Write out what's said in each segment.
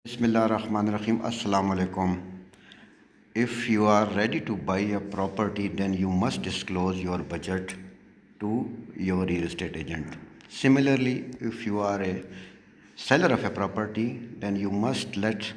Bismillahirrahmanirrahim. Assalamu alaikum. If you are ready to buy a property, then you must disclose your budget to your real estate agent. Similarly, if you are a seller of a property, then you must let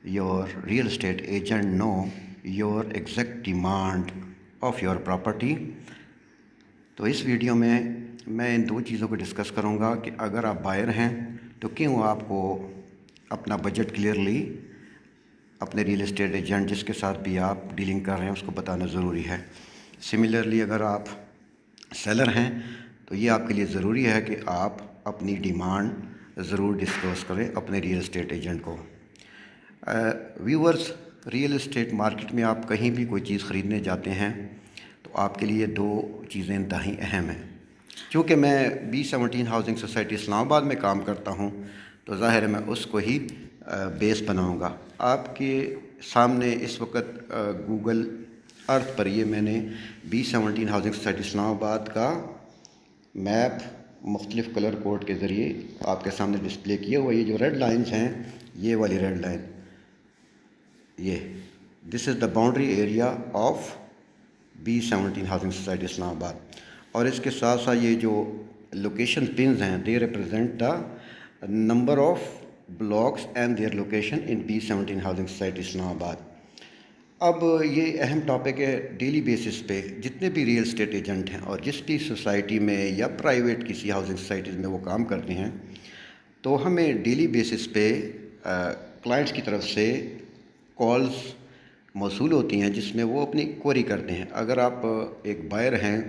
your real estate agent know your exact demand of your property. تو اس video میں ان دو چیزوں کو discuss کروں گا کہ اگر آپ buyer ہیں تو کیوں آپ کو اپنا بجٹ کلیئرلی اپنے ریل اسٹیٹ ایجنٹ جس کے ساتھ بھی آپ ڈیلنگ کر رہے ہیں اس کو بتانا ضروری ہے. سملرلی اگر آپ سیلر ہیں تو یہ آپ کے لیے ضروری ہے کہ آپ اپنی ڈیمانڈ ضرور ڈسکلوز کریں اپنے ریل اسٹیٹ ایجنٹ کو. ویورز، ریل اسٹیٹ مارکیٹ میں آپ کہیں بھی کوئی چیز خریدنے جاتے ہیں تو آپ کے لیے دو چیزیں انتہائی اہم ہیں. چونکہ میں B17 ہاؤسنگ سوسائٹی اسلام آباد میں کام کرتا ہوں تو ظاہر ہے میں اس کو ہی بیس بناؤں گا. آپ کے سامنے اس وقت گوگل ارتھ پر یہ میں نے B17 ہاؤسنگ سوسائٹی اسلام آباد کا میپ مختلف کلر کوڈ کے ذریعے آپ کے سامنے ڈسپلے کیا ہوا. یہ جو ریڈ لائنز ہیں، یہ والی ریڈ لائن، یہ this is the boundary area of B17 housing society Islamabad. اور اس کے ساتھ ساتھ یہ جو لوکیشن پنز ہیں، they represent the number of blocks and their location in B17 housing society Islamabad. اب یہ اہم ٹاپک ہے. ڈیلی بیسس پہ جتنے بھی ریل اسٹیٹ ایجنٹ ہیں اور جس بھی سوسائٹی میں یا پرائیویٹ کسی ہاؤسنگ سوسائٹیز میں وہ کام کرتے ہیں تو ہمیں ڈیلی بیسس پہ کلائنٹس کی طرف سے کالز موصول ہوتی ہیں جس میں وہ اپنی کوری کرتے ہیں. اگر آپ ایک بائر ہیں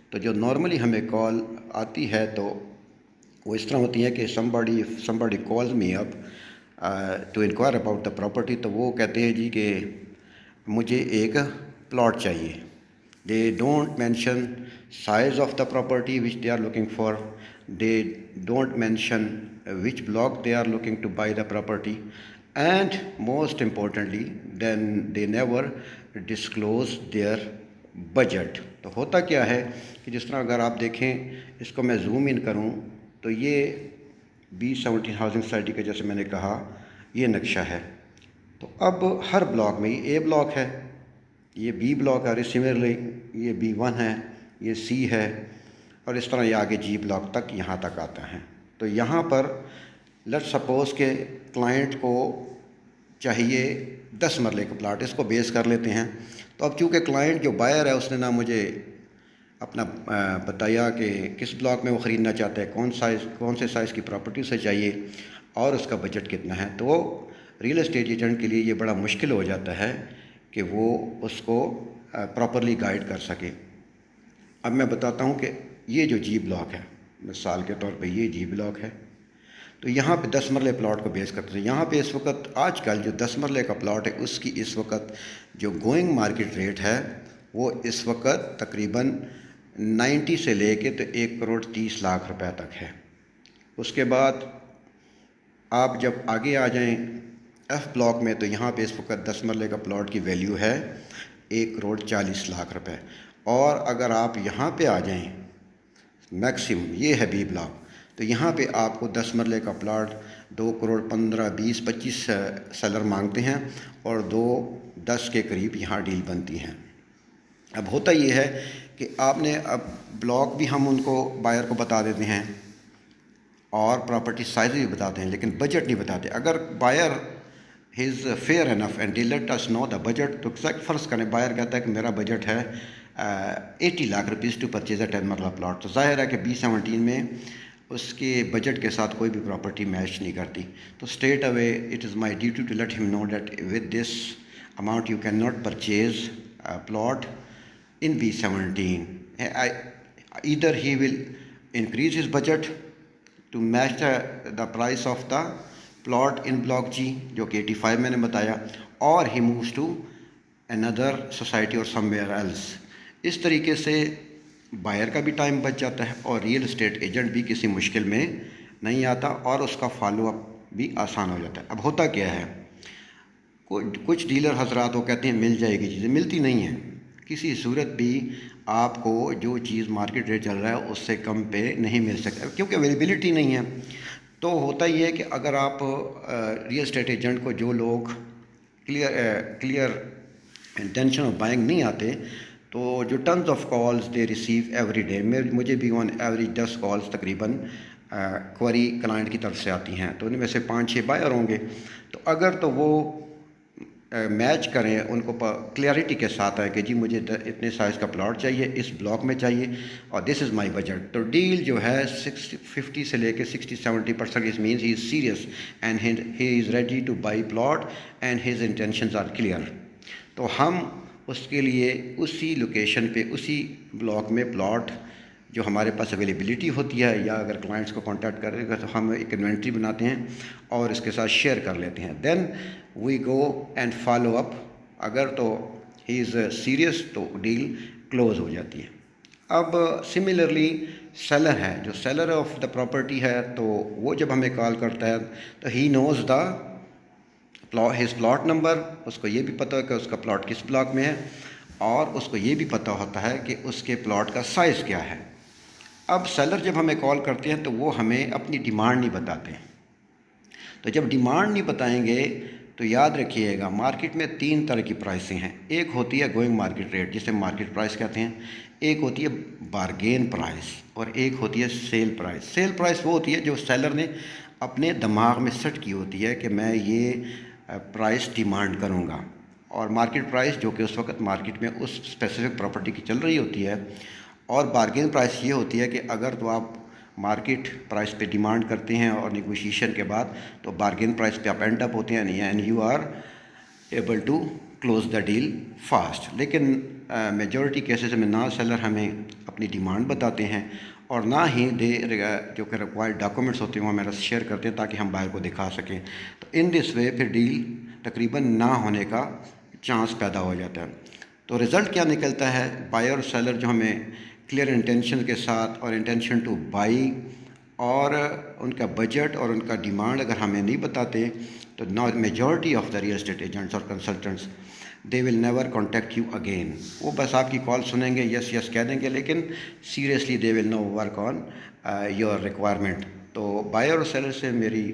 تو جو نارملی ہمیں کال آتی ہے تو وہ اس طرح ہوتی ہے کہ somebody calls me up to inquire about the property. تو وہ کہتے ہیں جی کہ مجھے ایک پلاٹ چاہیے. they don't mention size of the property which they are looking for. they don't mention which block they are looking to buy the property. And most importantly, then they never disclose their budget. تو ہوتا کیا ہے کہ جس طرح اگر آپ دیکھیں، اس کو میں زوم ان کروں تو یہ B17 ہاؤسنگ سوسائٹی کا جیسے میں نے کہا یہ نقشہ ہے. تو اب ہر بلاک میں یہ A بلاک ہے، یہ B بلاک ہے، سملرلی یہ B1 ہے، یہ C ہے، اور اس طرح یہ آگے G بلاک تک یہاں تک آتا ہے. تو یہاں پر لیٹ سپوز کہ کلائنٹ کو چاہیے 10 مرلے کا پلاٹ، اس کو بیس کر لیتے ہیں. تو اب چونکہ کلائنٹ جو بائر ہے اس نے نہ مجھے اپنا بتایا کہ کس بلاک میں وہ خریدنا چاہتا ہے، کون سے سائز کی پراپرٹی اسے چاہیے اور اس کا بجٹ کتنا ہے، تو ریل اسٹیٹ ایجنٹ کے لیے یہ بڑا مشکل ہو جاتا ہے کہ وہ اس کو پراپرلی گائیڈ کر سکے. اب میں بتاتا ہوں کہ یہ جو G بلاک ہے، مثال کے طور پہ یہ G بلاک ہے، تو یہاں پہ 10 مرلے پلاٹ کو بیس کرتے ہیں. یہاں پہ اس وقت آج کل جو 10 مرلے کا پلاٹ ہے اس کی اس وقت جو گوئنگ مارکیٹ ریٹ ہے وہ اس وقت تقریباً 90 سے لے کے تو 1,30,00,000 روپے تک ہے. اس کے بعد آپ جب آگے آ جائیں F بلاک میں تو یہاں پہ اس وقت 10 مرلے کا پلاٹ کی ویلیو ہے 1,40,00,000 روپے. اور اگر آپ یہاں پہ آ جائیں میکسیمم، یہ ہے B بلاک، تو یہاں پہ آپ کو 10 مرلے کا پلاٹ 2,15,00,000 20 25 سیلر مانگتے ہیں اور 2,10 کے قریب یہاں ڈیل بنتی ہیں. اب ہوتا یہ ہے کہ آپ نے اب بلاک بھی ہم ان کو بائر کو بتا دیتے ہیں اور پراپرٹی سائز بھی بتاتے ہیں لیکن بجٹ نہیں بتاتے. اگر buyer is fair enough and the let us know the budget, تو فرض کریں بائر کہتا ہے کہ میرا بجٹ ہے 80 lakh rupees two purchase a 10 marla plot, تو ظاہر ہے کہ B17 میں اس کے بجٹ کے ساتھ کوئی بھی پراپرٹی میچ نہیں کرتی. تو straight away it is my duty to let ہم know that with this amount you can not purchase plot in B17. Either he will increase his budget to match the price of the plot in block G جو کہ 85 میں نے بتایا، or he moves to another society or somewhere else. اس طریقے سے buyer کا بھی time بچ جاتا ہے اور ریئل اسٹیٹ ایجنٹ بھی کسی مشکل میں نہیں آتا اور اس کا فالو اپ بھی آسان ہو جاتا ہے. اب ہوتا کیا ہے، کچھ ڈیلر حضرات وہ کہتے ہیں مل جائے گی چیزیں، ملتی نہیں ہیں. کسی صورت بھی آپ کو جو چیز مارکیٹ ریٹ چل رہا ہے اس سے کم پہ نہیں مل سکتا کیونکہ اویلیبلٹی نہیں ہے. تو ہوتا یہ ہے کہ اگر آپ ریئل اسٹیٹ ایجنٹ کو جو لوگ کلیئر انٹینشن آف بائنگ نہیں آتے، تو جو tons of calls they receive every day, مجھے بھی آن ایوریج 10 کالز تقریباً کوئری کلائنٹ کی طرف سے آتی ہیں، تو ان میں سے 5-6 بائر ہوں گے. تو اگر تو وہ میچ کریں، ان کو کلیئرٹی کے ساتھ ہے کہ جی مجھے اتنے سائز کا پلاٹ چاہیے، اس بلاک میں چاہیے، اور دس از مائی بجٹ، تو ڈیل جو ہے 50 سے لے کے 60-70% اس means he is serious and he is ready to buy plot and his intentions are clear. تو ہم اس کے لیے اسی لوکیشن پہ، اسی بلاک میں پلاٹ جو ہمارے پاس اویلیبلٹی ہوتی ہے، یا اگر کلائنٹس کو کانٹیکٹ کرے گا تو ہم ایک انوینٹری بناتے ہیں اور اس کے ساتھ شیئر کر لیتے ہیں. دین وی گو اینڈ فالو اپ. اگر تو ہی از سیریس تو ڈیل کلوز ہو جاتی ہے. اب سملرلی سیلر ہے، جو سیلر آف دا پراپرٹی ہے، تو وہ جب ہمیں کال کرتا ہے تو ہی نوز دا ہز پلاٹ نمبر. اس کو یہ بھی پتہ ہے کہ اس کا پلاٹ کس بلاک میں ہے، اور اس کو یہ بھی پتہ ہوتا ہے کہ اس کے پلاٹ کا سائز کیا ہے. اب سیلر جب ہمیں کال کرتے ہیں تو وہ ہمیں اپنی ڈیمانڈ نہیں بتاتے ہیں. تو جب ڈیمانڈ نہیں بتائیں گے تو یاد رکھیے گا، مارکیٹ میں 3 طرح کی پرائسنگ ہیں. ایک ہوتی ہے گوئنگ مارکیٹ ریٹ، جسے مارکیٹ پرائس کہتے ہیں. ایک ہوتی ہے بارگین پرائس، اور ایک ہوتی ہے سیل پرائس. سیل پرائس وہ ہوتی ہے جو سیلر نے اپنے دماغ میں سیٹ کی ہوتی ہے کہ میں یہ پرائس ڈیمانڈ کروں گا، اور مارکیٹ پرائس جو کہ اس وقت مارکیٹ میں اس اسپیسیفک پراپرٹی کی چل رہی ہوتی ہے. اور بارگین پرائس یہ ہوتی ہے کہ اگر تو آپ مارکیٹ پرائس پہ ڈیمانڈ کرتے ہیں اور نیگوشیشن کے بعد تو بارگین پرائس پہ آپ اینڈ اپ ہوتے ہیں، and you are able to close the deal fast. لیکن میجورٹی کیسز میں نہ سیلر ہمیں اپنی ڈیمانڈ بتاتے ہیں، اور نہ ہی جو کہ ریکوائرڈ ڈاکومنٹس ہوتے ہیں وہ ہمارا شیئر کرتے ہیں تاکہ ہم بائر کو دکھا سکیں. تو ان دس وے پھر ڈیل تقریباً نہ ہونے کا چانس پیدا ہو جاتا ہے. تو رزلٹ کیا نکلتا ہے؟ بائر اور سیلر جو ہمیں کلیئر انٹینشن کے ساتھ اور انٹینشن ٹو بائی اور ان کا بجٹ اور ان کا ڈیمانڈ اگر ہمیں نہیں بتاتے تو majority of the real estate agents اور consultants they will never contact you again. وہ بس آپ کی کال سنیں گے، یس یس کہہ دیں گے، لیکن seriously they will no work on your requirement. تو بائر اور سیلر سے میری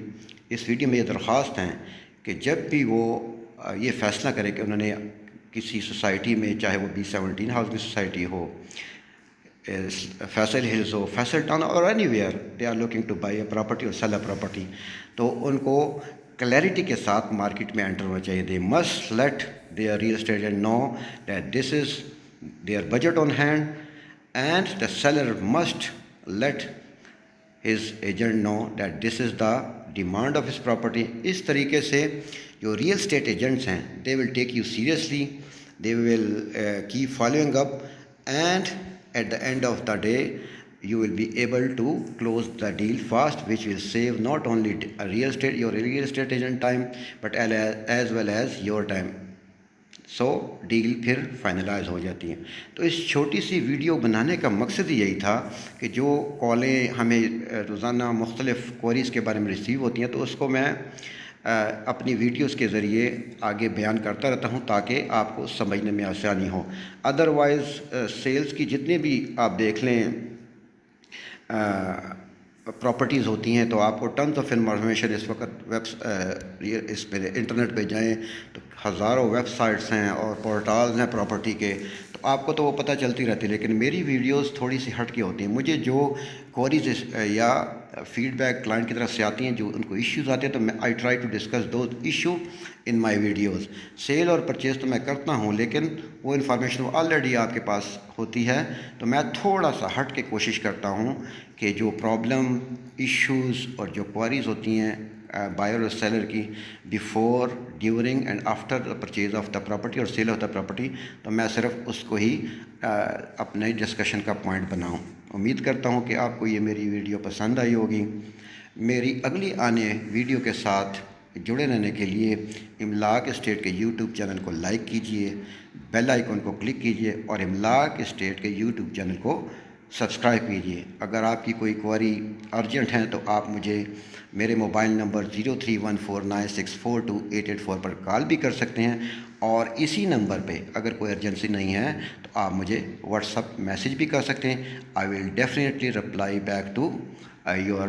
اس ویڈیو میں یہ درخواست ہے کہ جب بھی وہ یہ فیصلہ کرے کہ انہوں نے کسی سوسائٹی میں، چاہے وہ B17 ہاؤسنگ سوسائٹی ہو، فیصل ہلز ہو، فیصل ٹاؤن، اور anywhere they are looking to buy a property اور سیل اے پراپرٹی، تو ان کو کلیئرٹی کے ساتھ مارکیٹ میں انٹر ہونا چاہیے. They must let their real estate agent know that this is their budget on hand, and the seller must let his agent know that this is the demand of his property. اس طریقے سے جو real estate agents ہیں they will take you seriously, they will keep following up, and at the end of the day you will be able to close the deal fast, which will save not only your real estate agent time but as well as your time. So deal پھر finalise ہو جاتی ہیں. تو اس چھوٹی سی video بنانے کا مقصد یہی تھا کہ جو کالیں ہمیں روزانہ مختلف کوئریز کے بارے میں ریسیو ہوتی ہیں تو اس کو میں اپنی ویڈیوز کے ذریعے آگے بیان کرتا رہتا ہوں تاکہ آپ کو سمجھنے میں آسانی ہو. ادروائز سیلز کی جتنے بھی آپ دیکھ لیں پراپرٹیز ہوتی ہیں تو آپ کو ٹنز آف انفارمیشن اس وقت اس پہ انٹرنیٹ پہ جائیں تو ہزاروں ویب سائٹس ہیں اور پورٹالز ہیں پراپرٹی کے، تو آپ کو تو وہ پتہ چلتی رہتی ہے. لیکن میری ویڈیوز تھوڑی سی ہٹ کے ہوتی ہیں. مجھے جو کوئریز یا فیڈ بیک کلائنٹ کی طرف سے آتی ہیں، جو ان کو ایشوز آتے ہیں، تو میں I try to discuss those issue in my videos. Sale اور پرچیز تو میں کرتا ہوں، لیکن وہ انفارمیشن آلریڈی آپ کے پاس ہوتی ہے، تو میں تھوڑا سا ہٹ کے کوشش کرتا ہوں کہ جو پرابلم، ایشوز اور جو کوئریز ہوتی ہیں بائر اور سیلر کی before, during and after the purchase of the property اور سیل آف دا پراپرٹی، تو میں صرف اس کو ہی اپنے ڈسکشن کا پوائنٹ بناؤں. امید کرتا ہوں کہ آپ کو یہ میری ویڈیو پسند آئی ہوگی. میری اگلی آنے ویڈیو کے ساتھ جڑے رہنے کے لیے املاک اسٹیٹ کے یوٹیوب چینل کو لائک کیجئے، بیل آئیکن کو کلک کیجئے، اور املاک اسٹیٹ کے یوٹیوب چینل کو سبسکرائب کیجئے. اگر آپ کی کوئی کوئری ارجنٹ ہے تو آپ مجھے میرے موبائل نمبر 0314964288 پر کال بھی کر سکتے ہیں، اور اسی نمبر پہ اگر کوئی ارجنسی نہیں ہے تو آپ مجھے واٹس اپ میسیج بھی کر سکتے ہیں. I will definitely reply back to your